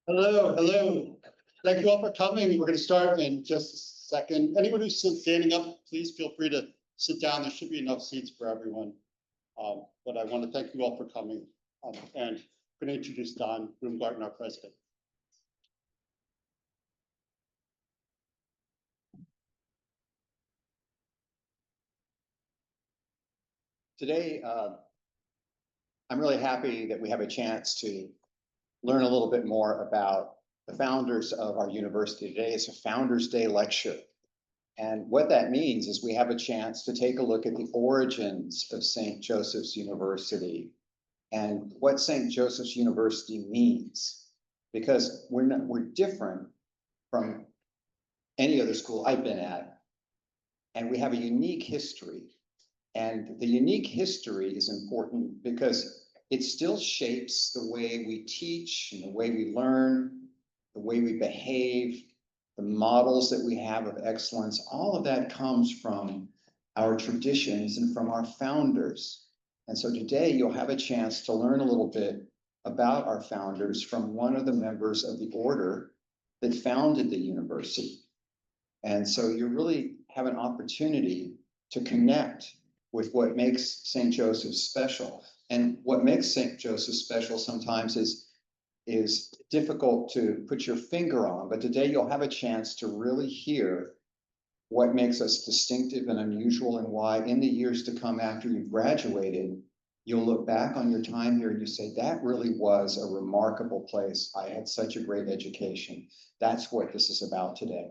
Hello, hello. Thank you all for coming. We're going to start in just a second. Anyone who's still standing up, please feel free to sit down. There should be enough seats for everyone. But I want to thank you all for coming. And I'm going to introduce Don Bloomgarten, our president. Today, I'm really happy that we have a chance to learn a little bit more about the founders of our university. Today is a Founders Day lecture. And what that means is we have a chance to take a look at the origins of St. Joseph's University and what St. Joseph's University means. Because we're different from any other school I've been at, and we have a unique history. And the unique history is important because it still shapes the way we teach and the way we learn, the way we behave, the models that we have of excellence. All of that comes from our traditions and from our founders. And so today you'll have a chance to learn a little bit about our founders from one of the members of the order that founded the university. And so you really have an opportunity to connect with what makes St. Joseph special. And what makes St. Joseph special sometimes is difficult to put your finger on, but today you'll have a chance to really hear what makes us distinctive and unusual, and why in the years to come after you've graduated, you'll look back on your time here and you say, that really was a remarkable place. I had such a great education. That's what this is about today.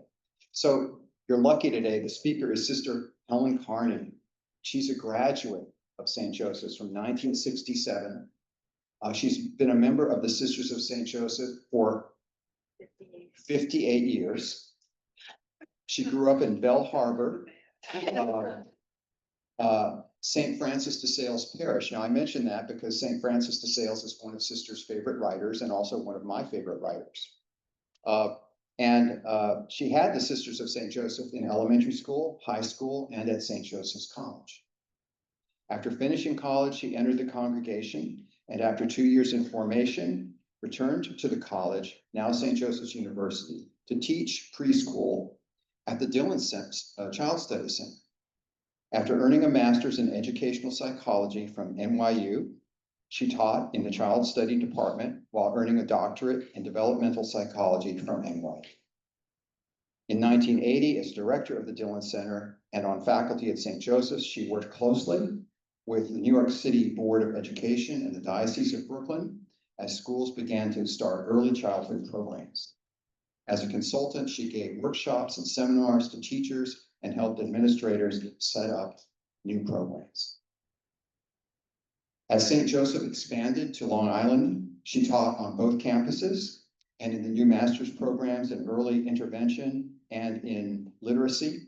So you're lucky today. The speaker is Sister Helen Kearney. She's a graduate of St. Joseph's from 1967. She's been a member of the Sisters of St. Joseph for 58 years. She grew up in Bell Harbor, St. Francis de Sales Parish. Now, I mention that because St. Francis de Sales is one of Sister's favorite writers and also one of my favorite writers. She had the Sisters of St. Joseph in elementary school, high school, and at St. Joseph's College. After finishing college, she entered the congregation, and after 2 years in formation, returned to the college, now St. Joseph's University, to teach preschool at the Dillon Child Study Center. After earning a master's in educational psychology from NYU, she taught in the child study department while earning a doctorate in developmental psychology from NYU. In 1980, as director of the Dillon Center and on faculty at St. Joseph's, she worked closely with the New York City Board of Education and the Diocese of Brooklyn as schools began to start early childhood programs. As a consultant, she gave workshops and seminars to teachers and helped administrators set up new programs. As St. Joseph expanded to Long Island, she taught on both campuses and in the new master's programs in early intervention and in literacy.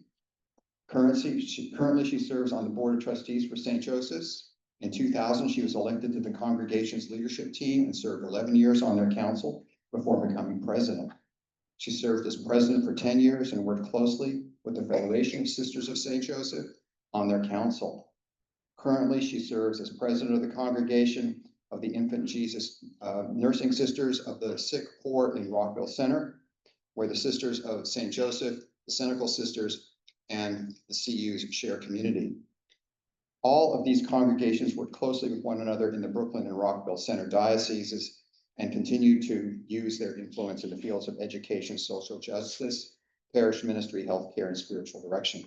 Currently, she serves on the Board of Trustees for St. Joseph's. In 2000, she was elected to the congregation's leadership team and served 11 years on their council before becoming president. She served as president for 10 years and worked closely with the Federation of Sisters of St. Joseph on their council. Currently, she serves as president of the congregation of the Infant Jesus Nursing Sisters of the Sick Poor in Rockville Center, where the Sisters of St. Joseph, the Senecal Sisters, and the CU's share community. All of these congregations work closely with one another in the Brooklyn and Rockville Center dioceses and continue to use their influence in the fields of education, social justice, parish ministry, healthcare, and spiritual direction.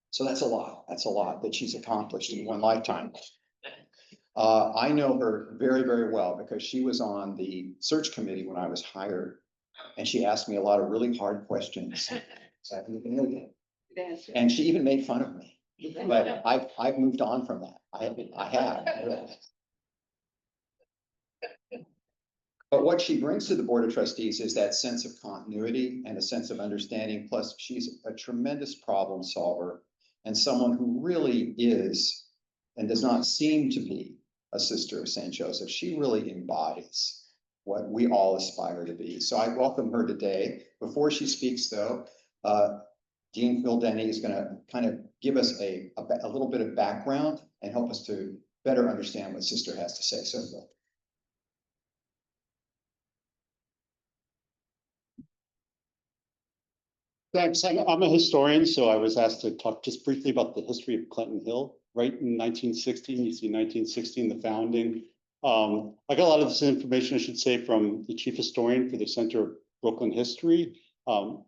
So that's a lot. That's a lot that she's accomplished in one lifetime. I know her very, very well because she was on the search committee when I was hired, and she asked me a lot of really hard questions. And she even made fun of me, but I've moved on from that. I have. But what she brings to the Board of Trustees is that sense of continuity and a sense of understanding. Plus, she's a tremendous problem solver and someone who really is and does not seem to be a sister of St. Joseph. She really embodies what we all aspire to be. So I welcome her today. Before she speaks, though, Dean Phil Denny is going to kind of give us a little bit of background and help us to better understand what Sister has to say. So, Phil. Thanks. I'm a historian, so I was asked to talk just briefly about the history of Clinton Hill. Right in 1916, you see 1916, the founding. I got a lot of this information, I should say, from the chief historian for the Center of Brooklyn History,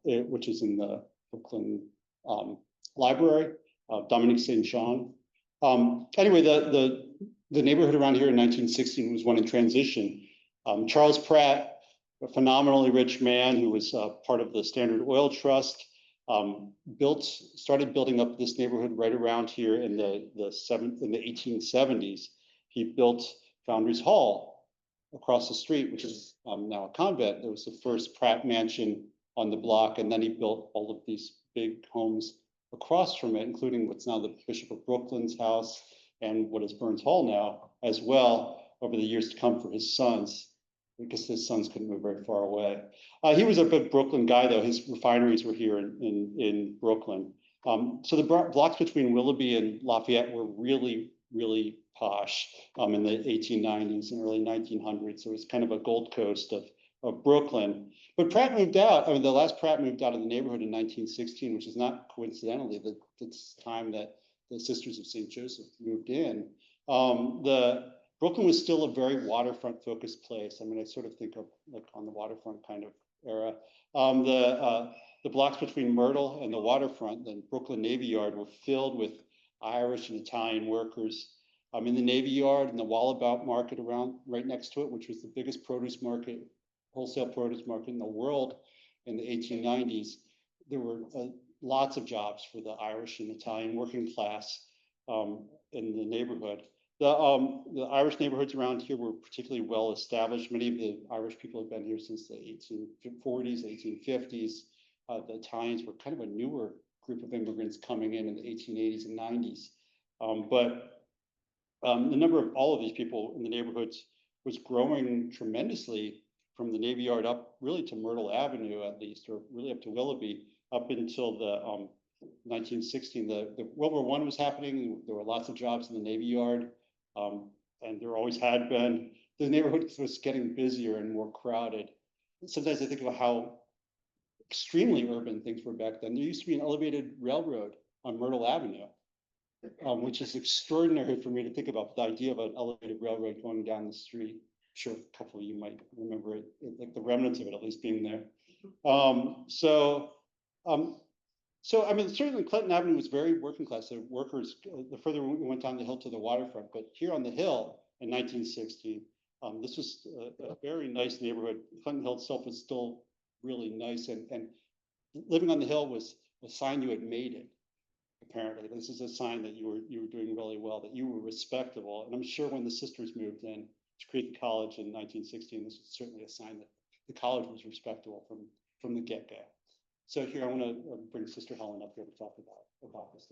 which is in the Brooklyn Library, Dominique St. John. Anyway, the neighborhood around here in 1916 was one in transition. Charles Pratt, a phenomenally rich man who was part of the Standard Oil Trust, started building up this neighborhood right around here in the 1870s. He built Foundry's Hall across the street, which is now a convent. It was the first Pratt mansion on the block, and then he built all of these big homes across from it, including what's now the Bishop of Brooklyn's house and what is Burns Hall now as well over the years to come for his sons, because his sons couldn't move very far away. He was a big Brooklyn guy, though. His refineries were here in Brooklyn. So the blocks between Willoughby and Lafayette were really, really posh in the 1890s and early 1900s. So it was kind of a Gold Coast of Brooklyn. But Pratt moved out. I mean, the last Pratt moved out of the neighborhood in 1916, which is not coincidentally the time that the Sisters of St. Joseph moved in. Brooklyn was still a very waterfront focused place. I mean, I sort of think of like on the waterfront kind of era. The blocks between Myrtle and the waterfront, the Brooklyn Navy Yard, were filled with Irish and Italian workers. In the Navy Yard and the Wallabout Market around right next to it, which was the biggest produce market, wholesale produce market in the world in the 1890s, there were lots of jobs for the Irish and Italian working class in the neighborhood. The Irish neighborhoods around here were particularly well established. Many of the Irish people had been here since the 1840s, 1850s. The Italians were kind of a newer group of immigrants coming in the 1880s and 90s. But the number of all of these people in the neighborhoods was growing tremendously from the Navy Yard up really to Myrtle Avenue, at least, or really up to Willoughby, up until the 1916. The World War I was happening. There were lots of jobs in the Navy Yard. And there always had been. The neighborhood was getting busier and more crowded. Sometimes I think about how extremely urban things were back then. There used to be an elevated railroad on Myrtle Avenue, which is extraordinary for me to think about. The idea of an elevated railroad going down the street. I'm sure a couple of you might remember it, like the remnants of it at least being there. So, I mean, certainly Clinton Avenue was very working class. The workers, the further we went down the hill to the waterfront, but here on the hill in 1916, this was a very nice neighborhood. Clinton Hill itself was still really nice, and living on the hill was a sign you had made it. Apparently, this is a sign that you were doing really well, that you were respectable. And I'm sure when the sisters moved in to create the college in 1916, this was certainly a sign that the college was respectable from the get-go. So here I want to bring Sister Helen up here to talk about this.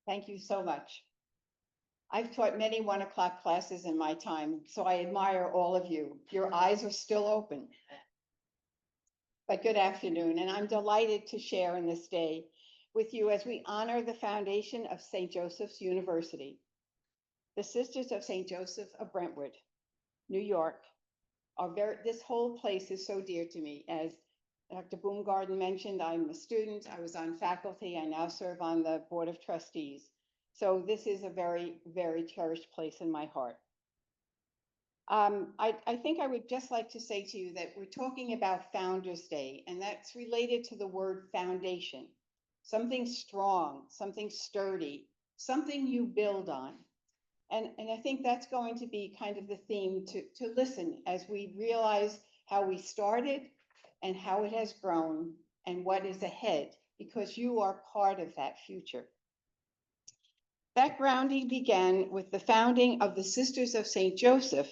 Thank you so much. I've taught many 1 o'clock classes in my time, so I admire all of you. Your eyes are still open. But good afternoon, and I'm delighted to share in this day with you as we honor the foundation of St. Joseph's University. The Sisters of St. Joseph of Brentwood, New York, this whole place is so dear to me. As Dr. Boomgarden mentioned, I'm a student, I was on faculty, I now serve on the Board of Trustees. So this is a very, very cherished place in my heart. I think I would just like to say to you that we're talking about Founders Day, and that's related to the word foundation. Something strong, something sturdy, something you build on. And I think that's going to be kind of the theme to listen as we realize how we started and how it has grown and what is ahead, because you are part of that future. That grounding began with the founding of the Sisters of St. Joseph,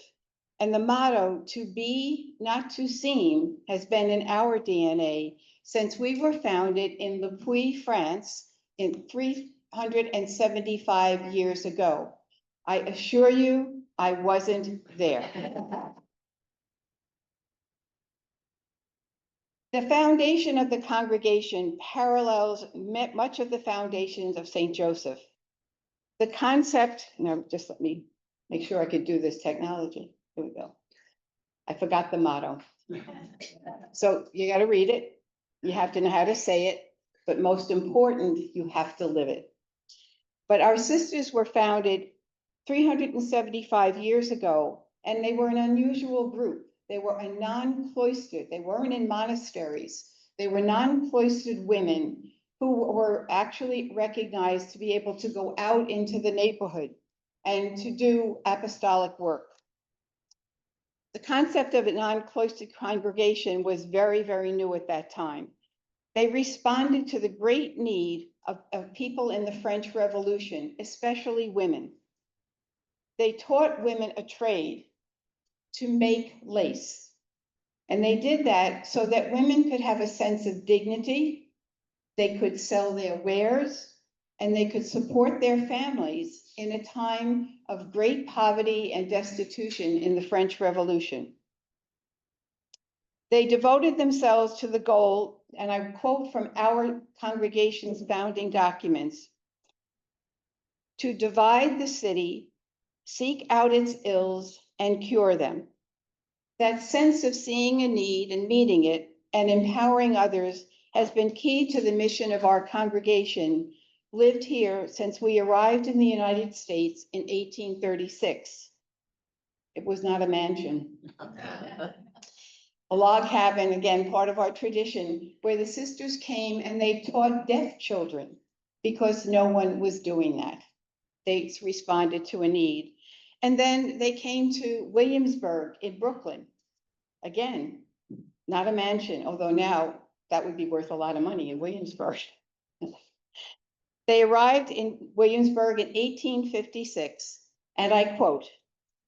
and the motto, "To be, not to seem," has been in our DNA since we were founded in Le Puy, France, in 375 years ago. I assure you, I wasn't there. The foundation of the congregation parallels much of the foundations of St. Joseph. The concept, now just let me make sure I could do this technology. Here we go. I forgot the motto. So you gotta read it. You have to know how to say it, but most important, you have to live it. But our sisters were founded 375 years ago, and they were an unusual group. They were a non-cloistered, they weren't in monasteries. They were non-cloistered women who were actually recognized to be able to go out into the neighborhood and to do apostolic work. The concept of a non-cloistered congregation was very, very new at that time. They responded to the great need of people in the French Revolution, especially women. They taught women a trade to make lace. And they did that so that women could have a sense of dignity, they could sell their wares, and they could support their families in a time of great poverty and destitution in the French Revolution. They devoted themselves to the goal, and I quote from our congregation's founding documents, to divide the city, seek out its ills, and cure them. That sense of seeing a need and meeting it and empowering others has been key to the mission of our congregation, lived here since we arrived in the United States in 1836. It was not a mansion. A log cabin, again, part of our tradition, where the sisters came and they taught deaf children because no one was doing that. They responded to a need. And then they came to Williamsburg in Brooklyn. Again, not a mansion, although now that would be worth a lot of money in Williamsburg. They arrived in Williamsburg in 1856, and I quote,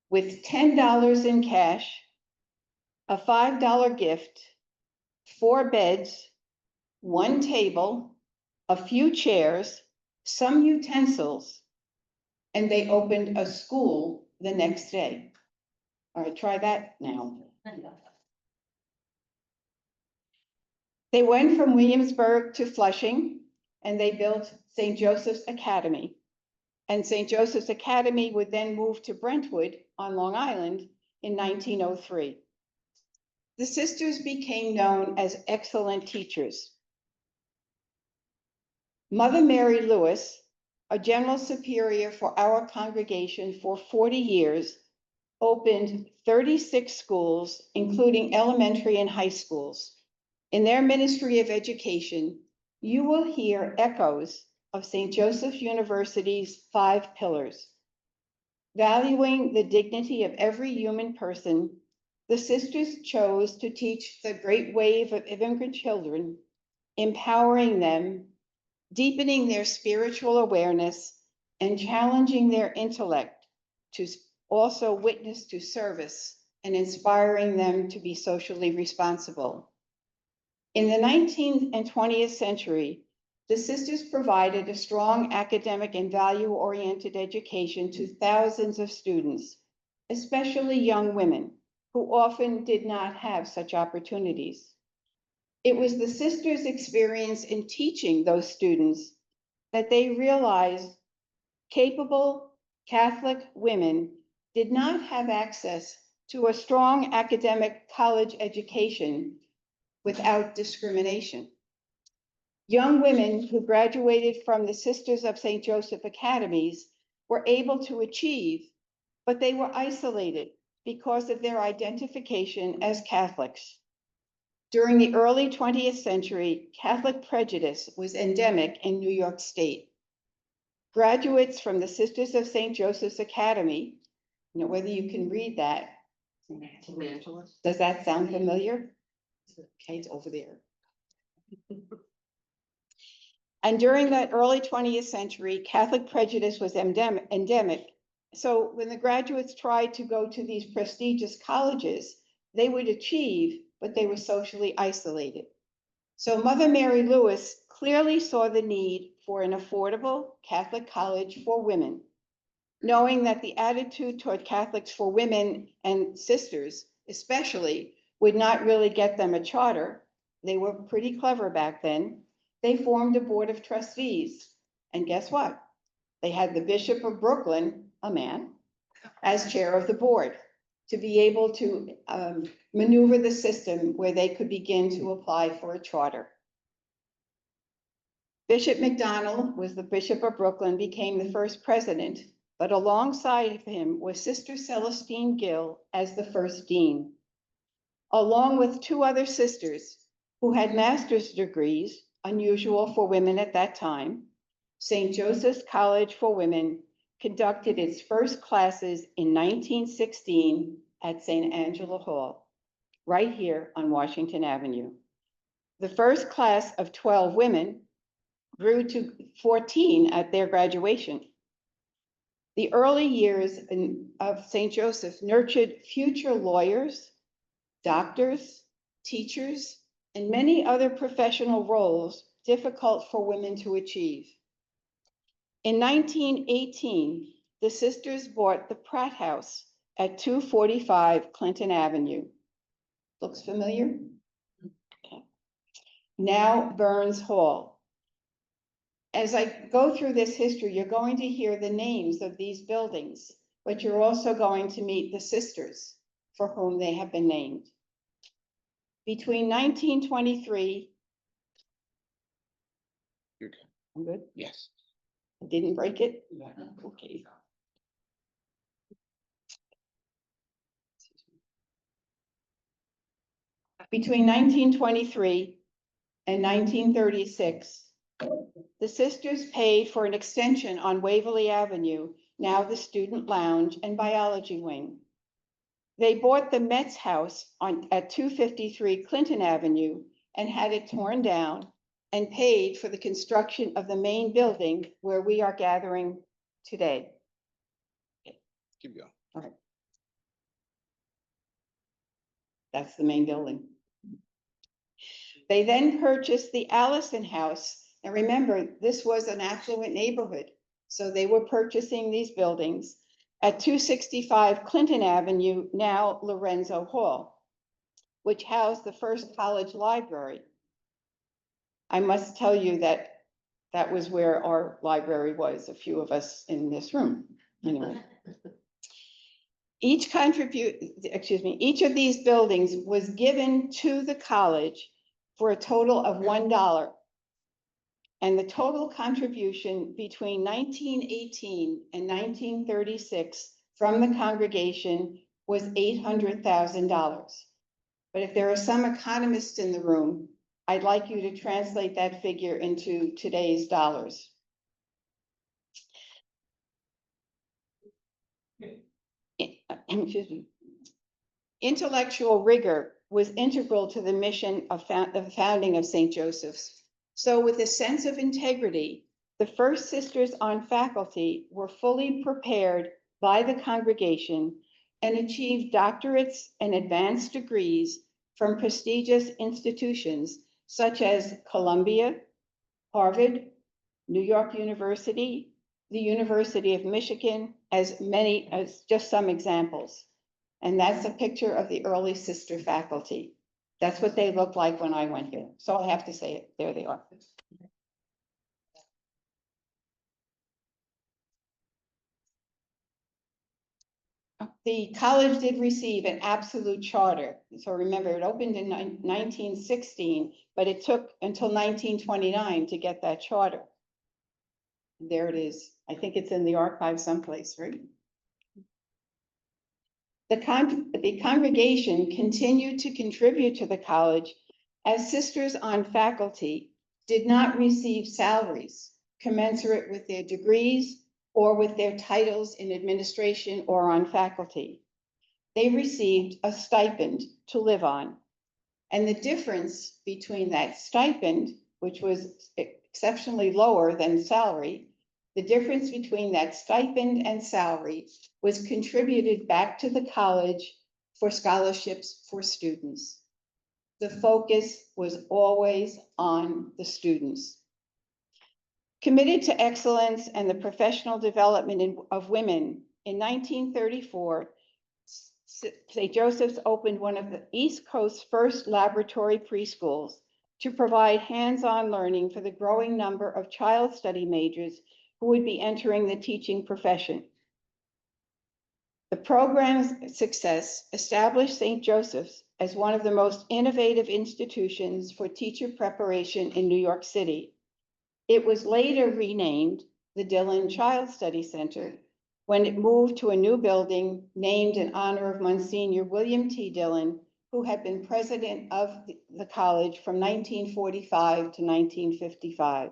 with $10 in cash, a $5 gift, 4 beds, 1 table, a few chairs, some utensils, and they opened a school the next day. All right, try that now. They went from Williamsburg to Flushing, and they built St. Joseph's Academy. And St. Joseph's Academy would then move to Brentwood on Long Island in 1903. The sisters became known as excellent teachers. Mother Mary Lewis, a general superior for our congregation for 40 years, opened 36 schools, including elementary and high schools. In their Ministry of Education, you will hear echoes of St. Joseph University's 5 pillars. Valuing the dignity of every human person, the sisters chose to teach the great wave of immigrant children, empowering them, deepening their spiritual awareness, and challenging their intellect to also witness to service and inspiring them to be socially responsible. In the 19th and 20th century, the sisters provided a strong academic and value-oriented education to thousands of students, especially young women, who often did not have such opportunities. It was the sisters' experience in teaching those students that they realized capable Catholic women did not have access to a strong academic college education without discrimination. Young women who graduated from the Sisters of St. Joseph Academies were able to achieve, but they were isolated because of their identification as Catholics. During the early 20th century, Catholic prejudice was endemic in New York State. Graduates from the Sisters of St. Joseph's Academy, you know, whether you can read that. Does that sound familiar? Okay, it's over there. And during that early 20th century, Catholic prejudice was endemic. So when the graduates tried to go to these prestigious colleges, they would achieve, but they were socially isolated. So Mother Mary Lewis clearly saw the need for an affordable Catholic college for women, knowing that the attitude toward Catholics for women and sisters, especially, would not really get them a charter. They were pretty clever back then. They formed a board of trustees. And guess what? They had the Bishop of Brooklyn, a man, as chair of the board to be able to maneuver the system where they could begin to apply for a charter. Bishop McDonald was the Bishop of Brooklyn, became the first president, but alongside of him was Sister Celestine Gill as the first dean, along with two other sisters who had master's degrees, unusual for women at that time. St. Joseph's College for Women conducted its first classes in 1916 at St. Angela Hall, right here on Washington Avenue. The first class of 12 women grew to 14 at their graduation. The early years of St. Joseph nurtured future lawyers, doctors, teachers, and many other professional roles difficult for women to achieve. In 1918, the sisters bought the Pratt House at 245 Clinton Avenue. Looks familiar? Okay. Now Burns Hall. As I go through this history, you're going to hear the names of these buildings, but you're also going to meet the sisters for whom they have been named. Between 1923. You're good. I'm good? Yes. I didn't break it? Okay. Between 1923 and 1936, the sisters paid for an extension on Waverly Avenue, now the Student Lounge and Biology Wing. They bought the Metz House at 253 Clinton Avenue and had it torn down and paid for the construction of the main building where we are gathering today. Keep going. All right. That's the main building. They then purchased the Allison House. And remember, this was an affluent neighborhood. So they were purchasing these buildings at 265 Clinton Avenue, now Lorenzo Hall, which housed the first college library. I must tell you that that was where our library was, a few of us in this room, anyway. Each of these buildings was given to the college for a total of $1. And the total contribution between 1918 and 1936 from the congregation was $800,000. But if there are some economists in the room, I'd like you to translate that figure into today's dollars. Excuse me. Intellectual rigor was integral to the mission of the founding of St. Joseph's. So with a sense of integrity, the first sisters on faculty were fully prepared by the congregation and achieved doctorates and advanced degrees from prestigious institutions such as Columbia, Harvard, New York University, the University of Michigan, as just some examples. And that's a picture of the early sister faculty. That's what they looked like when I went here. So I have to say it. There they are. The college did receive an absolute charter. So remember, it opened in 1916, but it took until 1929 to get that charter. There it is. I think it's in the archive someplace, right? The congregation continued to contribute to the college as sisters on faculty did not receive salaries commensurate with their degrees or with their titles in administration or on faculty. They received a stipend to live on. And the difference between that stipend, which was exceptionally lower than salary, the difference between that stipend and salary was contributed back to the college for scholarships for students. The focus was always on the students. Committed to excellence and the professional development of women, in 1934, St. Joseph's opened one of the East Coast's first laboratory preschools to provide hands-on learning for the growing number of child study majors who would be entering the teaching profession. The program's success established St. Joseph's as one of the most innovative institutions for teacher preparation in New York City. It was later renamed the Dillon Child Study Center when it moved to a new building named in honor of Monsignor William T. Dillon, who had been president of the college from 1945 to 1955.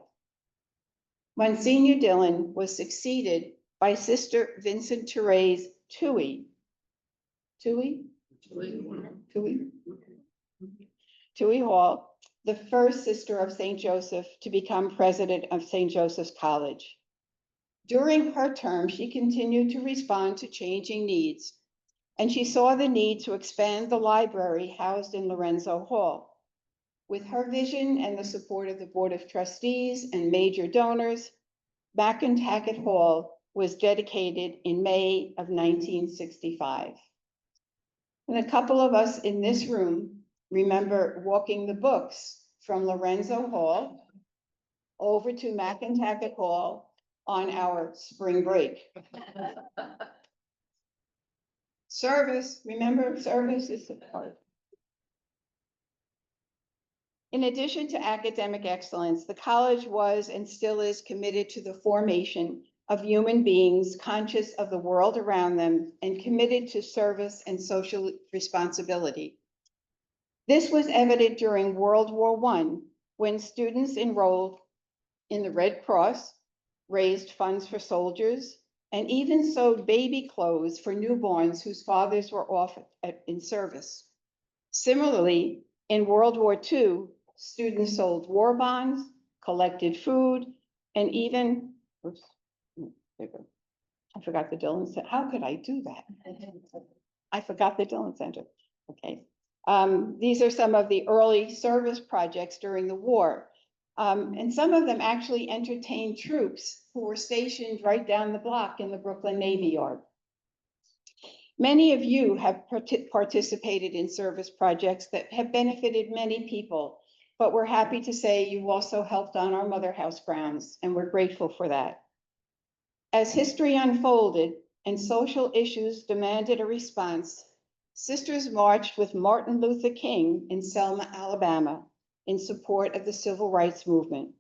Monsignor Dillon was succeeded by Sister Vincent Therese Tuohy Hall, the first sister of St. Joseph to become president of St. Joseph's College. During her term, she continued to respond to changing needs, and she saw the need to expand the library housed in Lorenzo Hall. With her vision and the support of the Board of Trustees and major donors, Mackintackett Hall was dedicated in May of 1965. And a couple of us in this room remember walking the books from Lorenzo Hall over to Mackintackett Hall on our spring break. Service, remember, service is the part. In addition to academic excellence, the college was and still is committed to the formation of human beings conscious of the world around them and committed to service and social responsibility. This was evident during World War I, when students enrolled in the Red Cross, raised funds for soldiers, and even sewed baby clothes for newborns whose fathers were off in service. Similarly, in World War II, students sold war bonds, collected food, and even, oops, I forgot the Dillon Center. How could I do that? I forgot the Dillon Center. Okay. These are some of the early service projects during the war. And some of them actually entertained troops who were stationed right down the block in the Brooklyn Navy Yard. Many of you have participated in service projects that have benefited many people, but we're happy to say you also helped on our Mother House grounds, and we're grateful for that. As history unfolded and social issues demanded a response, sisters marched with Martin Luther King in Selma, Alabama, in support of the civil rights movement.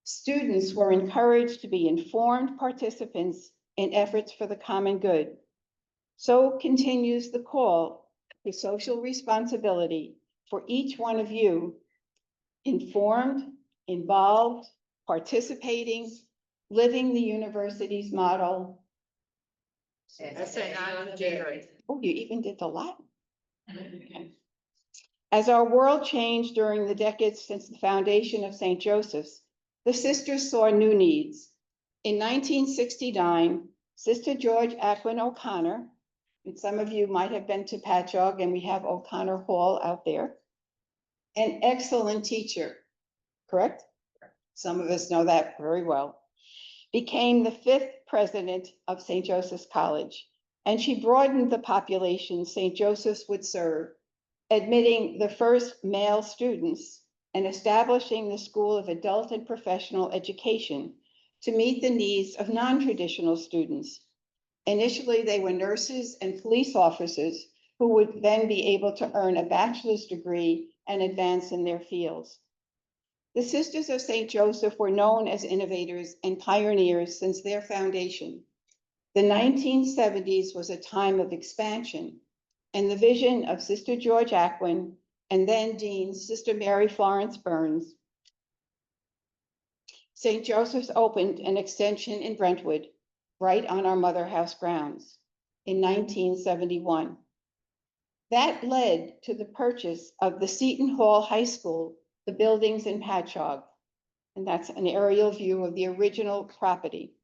Students were encouraged to be informed participants in efforts for the common good. So continues the call to social responsibility for each one of you, informed, involved, participating, living the university's model. SJNY. Oh, you even did the Latin. Okay. As our world changed during the decades since the foundation of St. Joseph's, the sisters saw new needs. In 1969, Sister George Aquin O'Connor, and some of you might have been to Patchogue, and we have O'Connor Hall out there, an excellent teacher, correct? Some of us know that very well, became the 5th president of St. Joseph's College, and she broadened the population St. Joseph's would serve, admitting the first male students and establishing the School of Adult and Professional Education to meet the needs of non-traditional students. Initially, they were nurses and police officers who would then be able to earn a bachelor's degree and advance in their fields. The Sisters of St. Joseph were known as innovators and pioneers since their foundation. The 1970s was a time of expansion, and the vision of Sister George Aquin and then Dean Sister Mary Florence Burns. St. Joseph's opened an extension in Brentwood, right on our Mother House grounds, in 1971. That led to the purchase of the Seton Hall High School, the buildings in Patchogue, and that's an aerial view of the original property.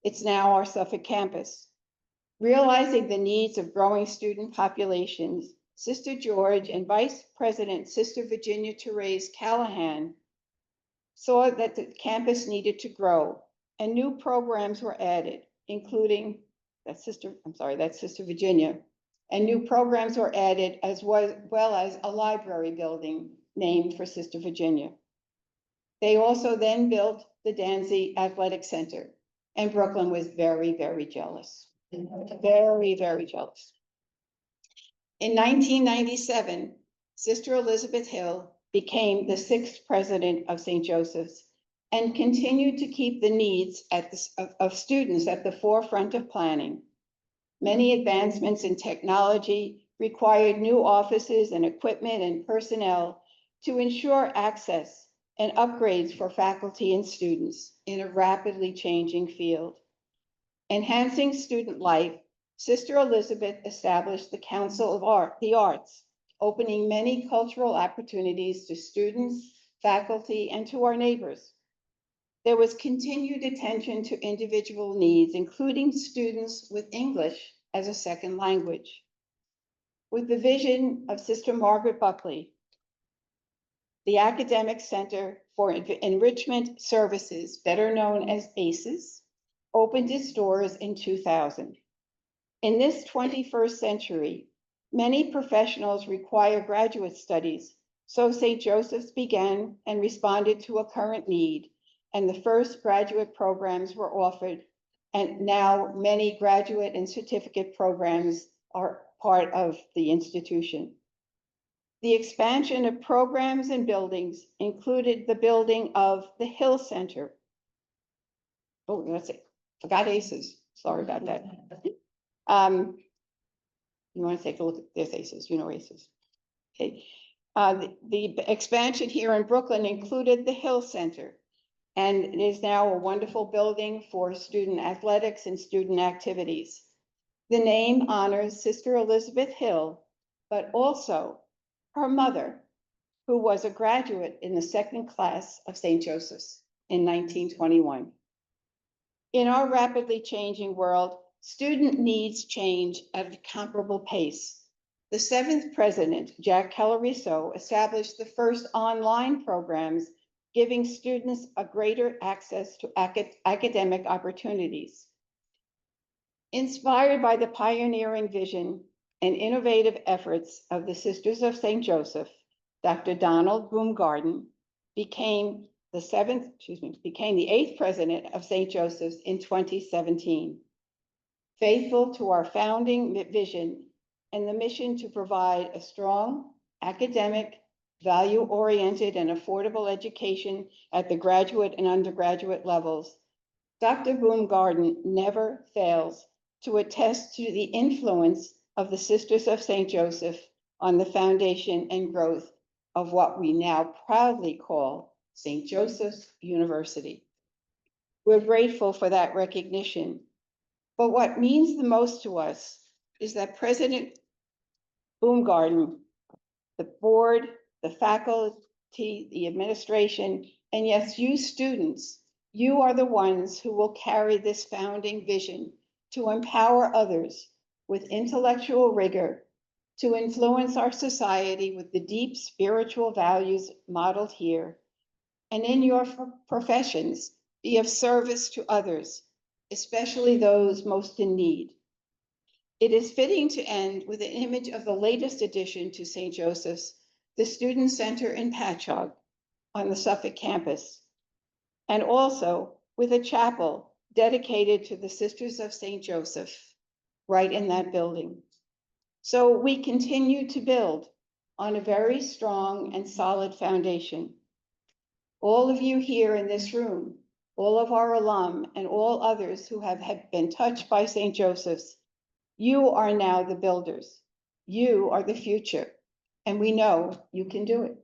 It's now our Suffolk campus. Realizing the needs of growing student populations, Sister George and Vice President Sister Virginia Therese Callahan saw that the campus needed to grow, and new programs were added, including that's Sister Virginia, and new programs were added as well as a library building named for Sister Virginia. They also then built the Danzy Athletic Center, and Brooklyn was very, very jealous. Very, very jealous. In 1997, Sister Elizabeth Hill became the 6th president of St. Joseph's and continued to keep the needs of students at the forefront of planning. Many advancements in technology required new offices and equipment and personnel to ensure access and upgrades for faculty and students in a rapidly changing field. Enhancing student life, Sister Elizabeth established the Council of the Arts, opening many cultural opportunities to students, faculty, and to our neighbors. There was continued attention to individual needs, including students with English as a second language. With the vision of Sister Margaret Buckley, the Academic Center for Enrichment Services, better known as ACES, opened its doors in 2000. In this 21st century, many professionals require graduate studies, so St. Joseph's began and responded to a current need, and the first graduate programs were offered, and now many graduate and certificate programs are part of the institution. The expansion of programs and buildings included the building of the Hill Center. Oh, that's it. Forgot ACES. Sorry about that. You want to take a look at this ACES, you know ACES. Okay. The expansion here in Brooklyn included the Hill Center, and it is now a wonderful building for student athletics and student activities. The name honors Sister Elizabeth Hill, but also her mother, who was a graduate in the 2nd class of St. Joseph's in 1921. In our rapidly changing world, student needs change at a comparable pace. The 7th president, Jack Keller-Risso, established the first online programs, giving students a greater access to academic opportunities. Inspired by the pioneering vision and innovative efforts of the Sisters of St. Joseph, Dr. Donald Baumgarten became the 8th president of St. Joseph's in 2017. Faithful to our founding vision and the mission to provide a strong, academic, value-oriented, and affordable education at the graduate and undergraduate levels, Dr. Baumgarten never fails to attest to the influence of the Sisters of St. Joseph on the foundation and growth of what we now proudly call St. Joseph's University. We're grateful for that recognition, but what means the most to us is that President Baumgarten, the board, the faculty, the administration, and yes, you students, you are the ones who will carry this founding vision to empower others with intellectual rigor, to influence our society with the deep spiritual values modeled here, and in your professions, be of service to others, especially those most in need. It is fitting to end with an image of the latest addition to St. Joseph's, the Student Center in Patchogue on the Suffolk campus, and also with a chapel dedicated to the Sisters of St. Joseph right in that building. So we continue to build on a very strong and solid foundation. All of you here in this room, all of our alum, and all others who have been touched by St. Joseph's, you are now the builders. You are the future, and we know you can do it.